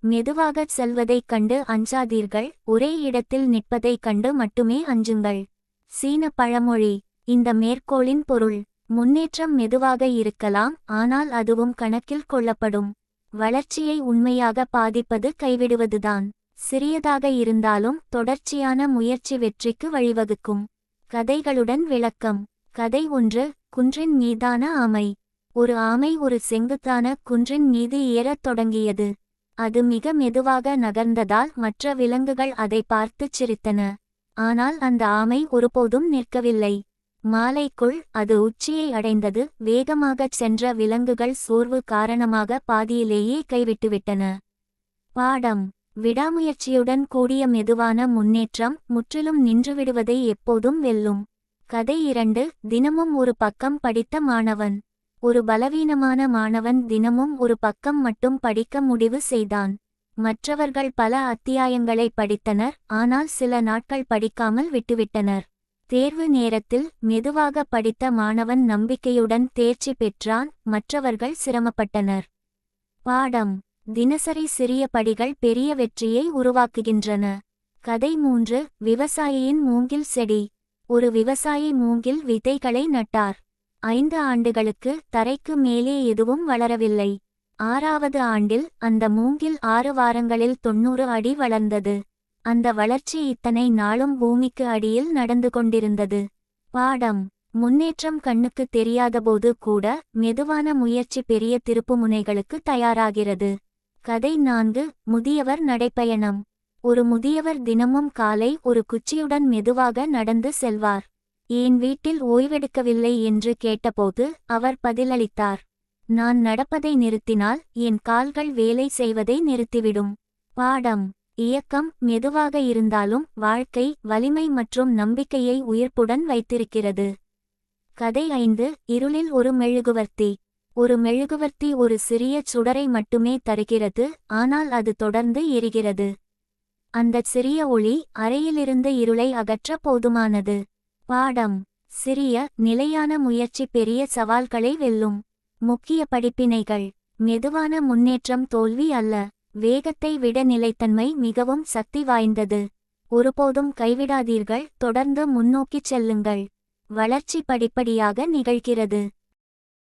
மெதுவாகச் செல்வதைக் கண்டு அஞ்சாதீர்கள், ஒரே இடத்தில் நிற்பதைக் கண்டு மட்டுமே அஞ்சுங்கள். சீன பழமொழி. இந்த மேற்கோளின் பொருள்: முன்னேற்றம் மெதுவாக இருக்கலாம், ஆனால் அதுவும் கணக்கில் கொள்ளப்படும். வளர்ச்சியை உண்மையாக பாதிப்பது கைவிடுவதுதான். சிறியதாக இருந்தாலும் தொடர்ச்சியான முயற்சி வெற்றிக்கு வழிவகுக்கும். கதைகளுடன் விளக்கம். கதை 1. குன்றின் மீதான ஆமை. ஒரு ஆமை ஒரு செங்குத்தான குன்றின் மீது ஏறத் தொடங்கியது. அது மிக மெதுவாக நகர்ந்ததால் மற்ற விலங்குகள் அதை பார்த்துச் சிரித்தன. ஆனால் அந்த ஆமை ஒருபோதும் நிற்கவில்லை. மாலைக்குள் அது உச்சியை அடைந்தது. வேகமாகச் சென்ற விலங்குகள் சோர்வு காரணமாக பாதியிலேயே கைவிட்டுவிட்டன. பாடம்: விடாமுயற்சியுடன் கூடிய மெதுவான முன்னேற்றம் முற்றிலும் நின்றுவிடுவதை எப்போதும் வெல்லும். கதை 2. தினமும் ஒரு பக்கம் படித்த மாணவன். ஒரு பலவீனமான மாணவன் தினமும் ஒரு பக்கம் மட்டும் படிக்க முடிவு செய்தான். மற்றவர்கள் பல அத்தியாயங்களை படித்தனர், ஆனால் சில நாட்கள் படிக்காமல் விட்டுவிட்டனர். தேர்வு நேரத்தில் மெதுவாக படித்த மாணவன் நம்பிக்கையுடன் தேர்ச்சி பெற்றான், மற்றவர்கள் சிரமப்பட்டனர். பாடம்: தினசரி சிறிய படிகள் பெரிய வெற்றியை உருவாக்குகின்றன. கதை 3. விவசாயியின் மூங்கில் செடி. ஒரு விவசாயி மூங்கில் விதைகளை நட்டார். 5 ஆண்டுகளுக்கு தரைக்கு மேலே எதுவும் வளரவில்லை. 6வது ஆண்டில் அந்த மூங்கில் 6 வாரங்களில் 90 அடி வளர்ந்தது. அந்த வளர்ச்சி இத்தனை நாளும் பூமிக்கு அடியில் நடந்து கொண்டிருந்தது. பாடம்: முன்னேற்றம் கண்ணுக்கு தெரியாதபோது கூட மெதுவான முயற்சி பெரிய திருப்புமுனைகளுக்கு தயாராகிறது. கதை 4. முதியவர் நடைப்பயணம். ஒரு முதியவர் தினமும் காலை ஒரு குச்சியுடன் மெதுவாக நடந்து செல்வார். ஏன் வீட்டில் ஓய்வெடுக்கவில்லை என்று கேட்டபோது அவர் பதிலளித்தார்: நான் நடப்பதை நிறுத்தினால் என் கால்கள் வேலை செய்வதை நிறுத்திவிடும். பாடம்: இயக்கம் மெதுவாக இருந்தாலும் வாழ்க்கை வலிமை மற்றும் நம்பிக்கையை உயிர்ப்புடன் வைத்திருக்கிறது. கதை 5. இருளில் ஒரு மெழுகுவர்த்தி. ஒரு மெழுகுவர்த்தி ஒரு சிறிய சுடரை மட்டுமே தருகிறது, ஆனால் அது தொடர்ந்து எரிகிறது. அந்தச் சிறிய ஒளி அறையிலிருந்து இருளை அகற்ற போதுமானது. பாடம்: சிறிய நிலையான முயற்சி பெரிய சவால்களை வெல்லும். முக்கிய படிப்பினைகள். மெதுவான முன்னேற்றம் தோல்வி அல்ல. வேகத்தை விட நிலைத்தன்மை மிகவும் சக்தி வாய்ந்தது. ஒருபோதும் கைவிடாதீர்கள், தொடர்ந்து முன்னோக்கிச் செல்லுங்கள். வளர்ச்சி படிப்படியாக நிகழ்கிறது.